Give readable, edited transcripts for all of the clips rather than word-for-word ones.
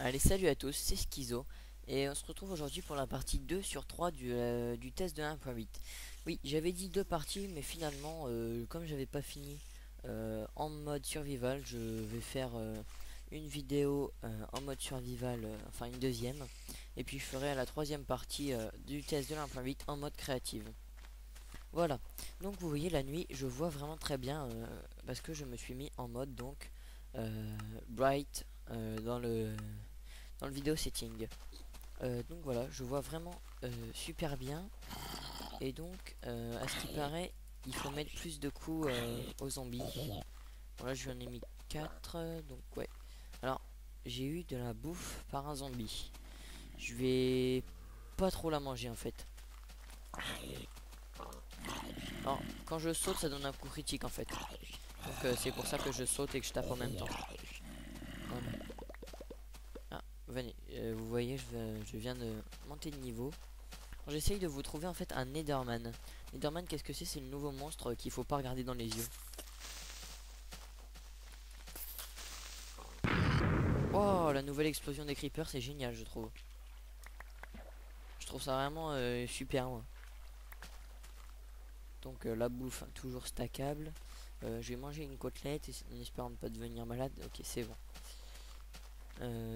Allez, salut à tous, c'est Schizo et on se retrouve aujourd'hui pour la partie 2 sur 3 du test de 1.8. Oui, j'avais dit deux parties, mais finalement, comme j'avais pas fini en mode survival, je vais faire une vidéo en mode survival, enfin une deuxième, et puis je ferai la troisième partie du test de 1.8 en mode créative. Voilà, donc vous voyez la nuit, je vois vraiment très bien parce que je me suis mis en mode donc bright dans le vidéo setting. Donc voilà, je vois vraiment super bien. Et donc, à ce qui paraît, il faut mettre plus de coups aux zombies. Voilà, je lui en ai mis 4. Donc ouais. Alors, j'ai eu de la bouffe par un zombie. Je vais pas trop la manger en fait. Alors, quand je saute, ça donne un coup critique en fait. Donc c'est pour ça que je saute et que je tape en même temps. Voilà. Ah, venez, vous voyez, je viens de monter de niveau. J'essaye de vous trouver en fait un Netherman. Netherman, qu'est-ce que c'est? C'est le nouveau monstre qu'il faut pas regarder dans les yeux. Oh, la nouvelle explosion des creepers, c'est génial, je trouve. Je trouve ça vraiment super, moi. Donc la bouffe, hein, toujours stackable. Je vais manger une côtelette en espérant ne pas devenir malade. Ok, c'est bon.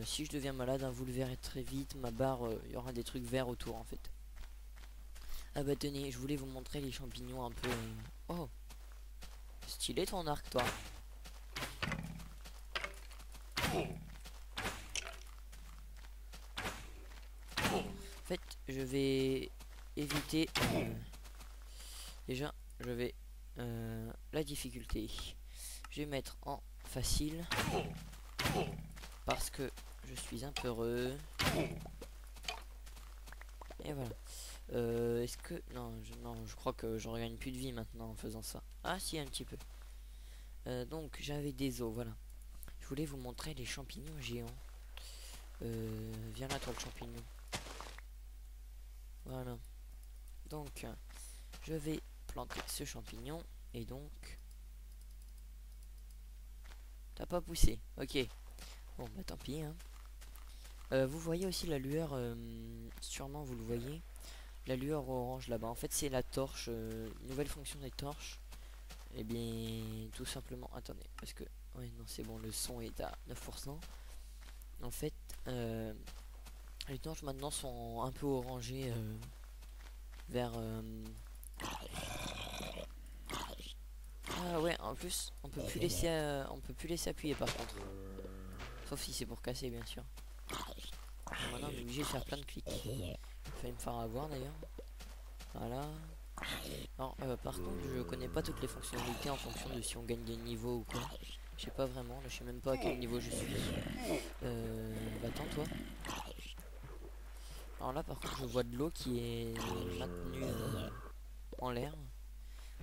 Si je deviens malade, hein, vous le verrez très vite. Ma barre, il y aura des trucs verts autour en fait. Ah bah tenez, je voulais vous montrer les champignons un peu. Oh, stylé ton arc, toi. En fait, je vais éviter. Déjà, je vais la difficulté. Je vais mettre en facile parce que je suis un peu heureux. Et voilà. Est-ce que non, je crois que je regagne plus de vie maintenant en faisant ça. Ah si, un petit peu. Donc j'avais des os, voilà. Je voulais vous montrer les champignons géants. Viens là toi le champignon. Voilà. Donc je vais planter ce champignon et donc t'as pas poussé. Ok. Bon bah tant pis hein. Vous voyez aussi la lueur, sûrement vous le voyez, la lueur orange là-bas. En fait, c'est la torche, nouvelle fonction des torches. Et bien, tout simplement, attendez, parce que, ouais, non, c'est bon, le son est à 9%. En fait, les torches maintenant sont un peu orangées vers. Ah ouais, en plus, on peut plus laisser appuyer par contre. Sauf si c'est pour casser, bien sûr. Et maintenant, on est obligé de faire plein de clics. Il fallait me faire avoir d'ailleurs. Voilà. Alors, par contre, je connais pas toutes les fonctionnalités en fonction de si on gagne des niveaux ou quoi. Je sais pas vraiment, là, je sais même pas à quel niveau je suis. Va-t'en, toi. Alors là, par contre, je vois de l'eau qui est maintenue en l'air.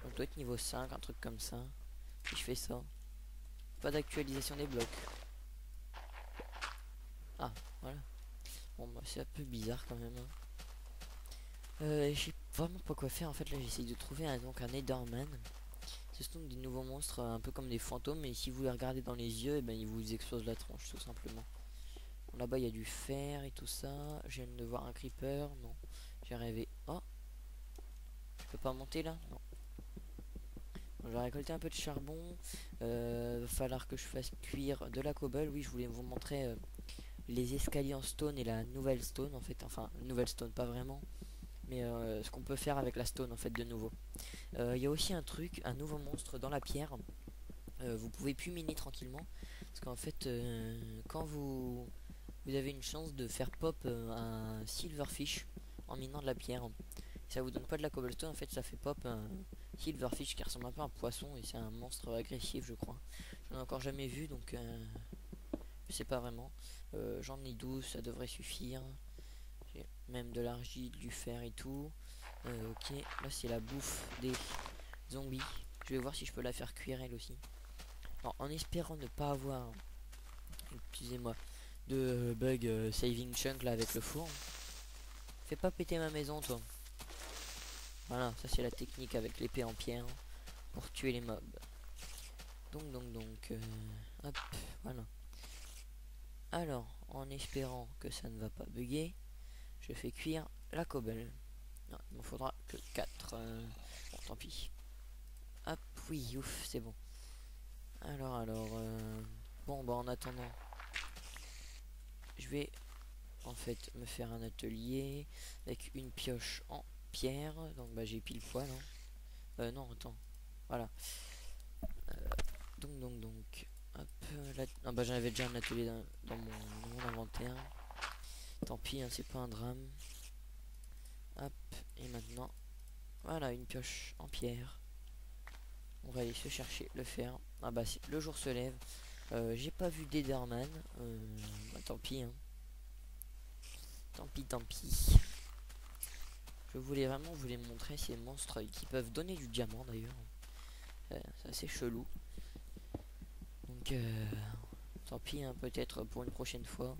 Donc, doit être niveau 5, un truc comme ça. Si je fais ça. Pas d'actualisation des blocs. Ah, voilà. Bon, bah, c'est un peu bizarre quand même. Hein. Je sais vraiment pas quoi faire. En fait, là, j'essaye de trouver donc un Netherman. Ce sont des nouveaux monstres un peu comme des fantômes, et si vous les regardez dans les yeux, et ben ils vous explosent la tronche tout simplement. Bon, là-bas il y a du fer et tout ça. Je viens de voir un creeper, non, j'ai rêvé. Oh, je peux pas monter là, non. Bon, je vais récolter un peu de charbon. Va falloir que je fasse cuire de la cobble. Oui, je voulais vous montrer les escaliers en stone et la nouvelle stone en fait. Enfin, nouvelle stone, pas vraiment. Mais ce qu'on peut faire avec la stone en fait de nouveau. Il y a aussi un truc, un nouveau monstre dans la pierre. Vous pouvez plus miner tranquillement parce qu'en fait quand vous avez une chance de faire pop un silverfish en minant de la pierre, ça vous donne pas de la cobblestone, en fait ça fait pop un silverfish qui ressemble un peu à un poisson et c'est un monstre agressif je crois. J'en ai encore jamais vu donc je sais pas vraiment. J'en ai 12, ça devrait suffire. J'ai même de l'argile, du fer et tout. Ok, là c'est la bouffe des zombies. Je vais voir si je peux la faire cuire elle aussi. Alors, en espérant ne pas avoir, excusez-moi, de bug saving chunk là avec le four. Fais pas péter ma maison toi. Voilà, ça c'est la technique avec l'épée en pierre pour tuer les mobs. Donc, hop, voilà. Alors, en espérant que ça ne va pas bugger, je fais cuire la cobble. Non, il me faudra que 4. Bon, tant pis. Hop, oui, ouf, c'est bon. Alors, bon, bah en attendant, je vais en fait me faire un atelier avec une pioche en pierre. Donc, bah j'ai pile poil. Hein. Non, attends. Voilà. Donc. Hop, là. Ah, bah j'en avais déjà un atelier dans mon inventaire. Tant pis, hein, c'est pas un drame. Hop, et maintenant, voilà, une pioche en pierre. On va aller se chercher le fer. Ah bah le jour se lève. J'ai pas vu d'Enderman. Bah, tant pis, hein. Tant pis. Je voulais vraiment vous les montrer, ces monstres qui peuvent donner du diamant d'ailleurs. C'est assez chelou. Donc tant pis, hein, peut-être pour une prochaine fois.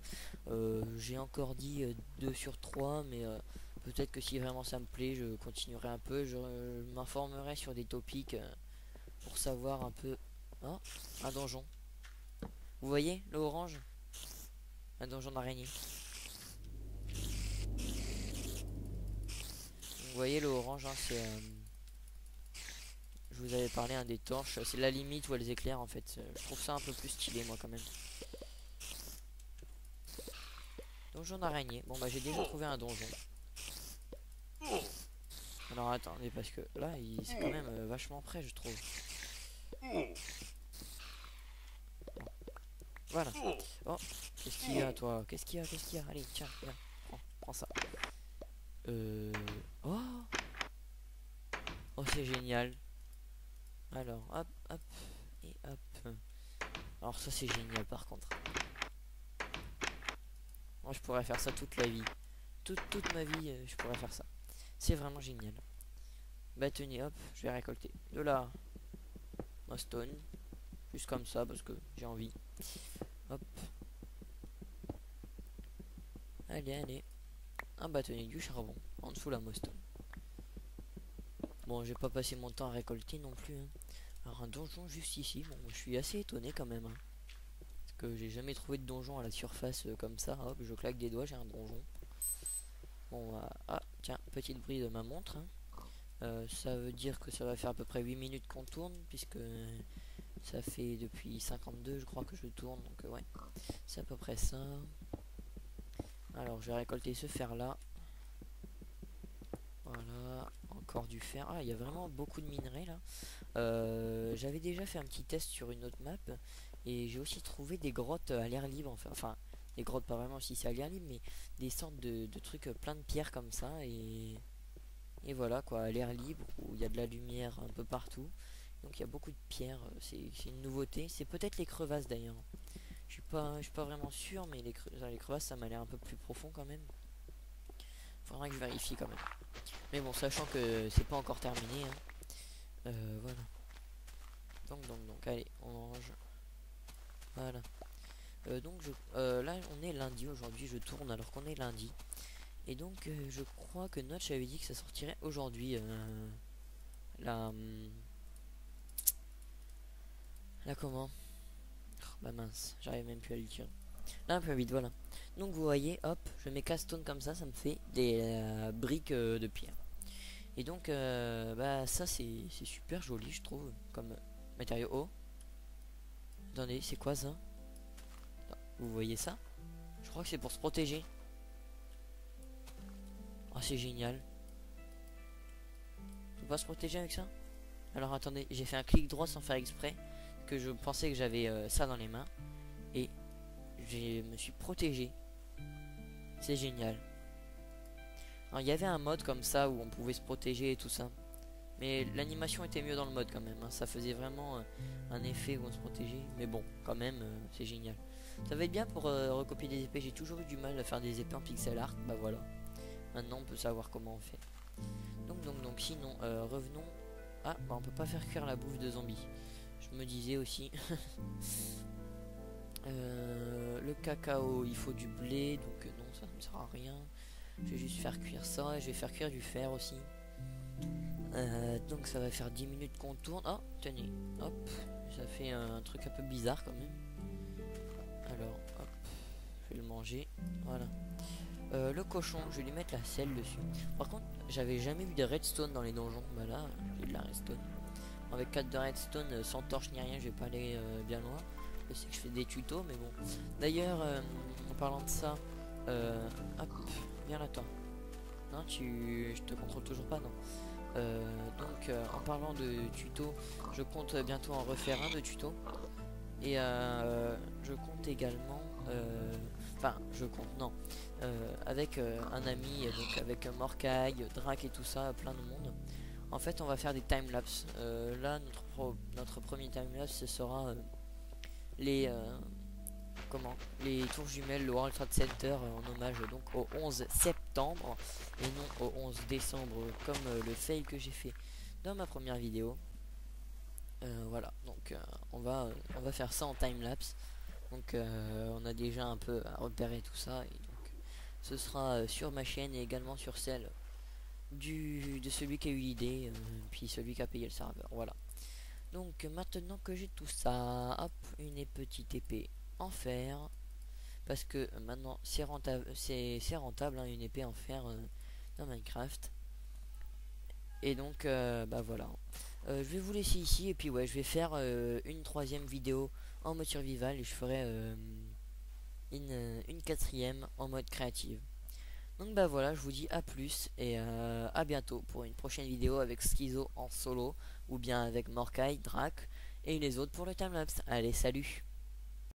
J'ai encore dit 2 sur 3, mais peut-être que si vraiment ça me plaît, je continuerai un peu. Je m'informerai sur des topics pour savoir un peu. Oh, un donjon. Vous voyez le orange? Un donjon d'araignée. Vous voyez le orange, hein, c'est. Je vous avais parlé des torches. C'est la limite où elles éclairent en fait. Je trouve ça un peu plus stylé moi quand même. Donjon d'araignée. Bon bah j'ai déjà trouvé un donjon. Alors attendez parce que là c'est quand même vachement près je trouve. Voilà. Oh, qu'est-ce qu'il y a toi? Qu'est-ce qu'il y a? Allez, tiens, viens. Prends ça. Oh. Oh, c'est génial. Alors, hop, hop, et hop. Alors ça c'est génial par contre. Moi je pourrais faire ça toute la vie. Toute ma vie, je pourrais faire ça. C'est vraiment génial. Bah tenez, hop, je vais récolter de la stone. Juste comme ça parce que j'ai envie. Hop. Allez. Un bâtonnet du charbon en dessous la mostone. Bon, j'ai pas passé mon temps à récolter non plus. Hein. Alors un donjon juste ici. Bon, je suis assez étonné quand même. Hein, parce que j'ai jamais trouvé de donjon à la surface comme ça. Hop, je claque des doigts, j'ai un donjon. Bon, ah, tiens, petite bruit de ma montre. Hein. Ça veut dire que ça va faire à peu près 8 minutes qu'on tourne. Puisque ça fait depuis 52 je crois que je tourne. Donc ouais, c'est à peu près ça. Alors je vais récolter ce fer là. Voilà, encore du fer. Ah, il y a vraiment beaucoup de minerais là. J'avais déjà fait un petit test sur une autre map. Et j'ai aussi trouvé des grottes à l'air libre. Enfin, des grottes pas vraiment si c'est à l'air libre, mais des sortes de trucs plein de pierres comme ça. Et voilà quoi, à l'air libre où il y a de la lumière un peu partout. Donc il y a beaucoup de pierres. C'est une nouveauté. C'est peut-être les crevasses d'ailleurs. Je suis pas vraiment sûr, mais les crevasses ça m'a l'air un peu plus profond quand même. Faudra que je vérifie quand même. Mais bon, sachant que c'est pas encore terminé. Hein. Voilà. Donc, allez, on range. Voilà. Là, on est lundi aujourd'hui. Je tourne alors qu'on est lundi. Et donc, je crois que Notch avait dit que ça sortirait aujourd'hui. La comment? Oh, bah mince, j'arrive même plus à le dire. Là, un peu vite, voilà. Donc, vous voyez, hop, je mets castone comme ça me fait des briques de pierre. Et donc, bah, ça, c'est super joli, je trouve, comme matériau. Oh, attendez, c'est quoi ça? Vous voyez ça? Je crois que c'est pour se protéger. Oh, c'est génial. On peut pas se protéger avec ça? Alors, attendez, j'ai fait un clic droit sans faire exprès. Que je pensais que j'avais ça dans les mains. Et je me suis protégé. C'est génial. Alors, il y avait un mode comme ça où on pouvait se protéger et tout ça. Mais l'animation était mieux dans le mode quand même. Hein. Ça faisait vraiment un effet où on se protégeait. Mais bon, quand même, c'est génial. Ça va être bien pour recopier des épées. J'ai toujours eu du mal à faire des épées en pixel art. Bah voilà. Maintenant, on peut savoir comment on fait. Donc sinon, revenons. Ah, bah on peut pas faire cuire la bouffe de zombies. Je me disais aussi. Le cacao, il faut du blé. Donc non, ça ne me sert à rien. Je vais juste faire cuire ça. Et je vais faire cuire du fer aussi. Donc ça va faire 10 minutes qu'on tourne. Oh, tenez, hop. Ça fait un truc un peu bizarre quand même. Alors, hop. vais le manger. Voilà. Le cochon, je vais lui mettre la selle dessus. Par contre, j'avais jamais vu de redstone dans les donjons. Bah là, j'ai de la redstone. Avec 4 de redstone, sans torche ni rien, je vais pas aller bien loin. Je sais que je fais des tutos, mais bon. D'ailleurs, en parlant de ça, hop, viens là toi. Non, je te contrôle toujours pas, non. Donc, en parlant de tutos, je compte bientôt en refaire un de tuto. Et je compte également, enfin, je compte, non, avec un ami, donc avec Morcaille, Drac et tout ça, plein de monde. En fait, on va faire des timelapses. Là, notre premier timelapse, ce sera les les tours jumelles, le World Trade Center, en hommage donc au 11 septembre et non au 11 décembre comme le fail que j'ai fait dans ma première vidéo. Voilà, donc on va faire ça en timelapse. Donc on a déjà un peu à repérer tout ça et donc ce sera sur ma chaîne et également sur celle de celui qui a eu l'idée, puis celui qui a payé le serveur. Voilà. Donc maintenant que j'ai tout ça, hop, une petite épée en fer, parce que maintenant c'est rentable, c'est rentable, hein, une épée en fer dans Minecraft. Et donc bah voilà. Je vais vous laisser ici et puis ouais, je vais faire une troisième vidéo en mode survival et je ferai une quatrième en mode créative. Donc bah voilà, je vous dis à plus et à bientôt pour une prochaine vidéo avec Schizo en solo ou bien avec Morkai, Drac et les autres pour le timelapse. Allez, salut!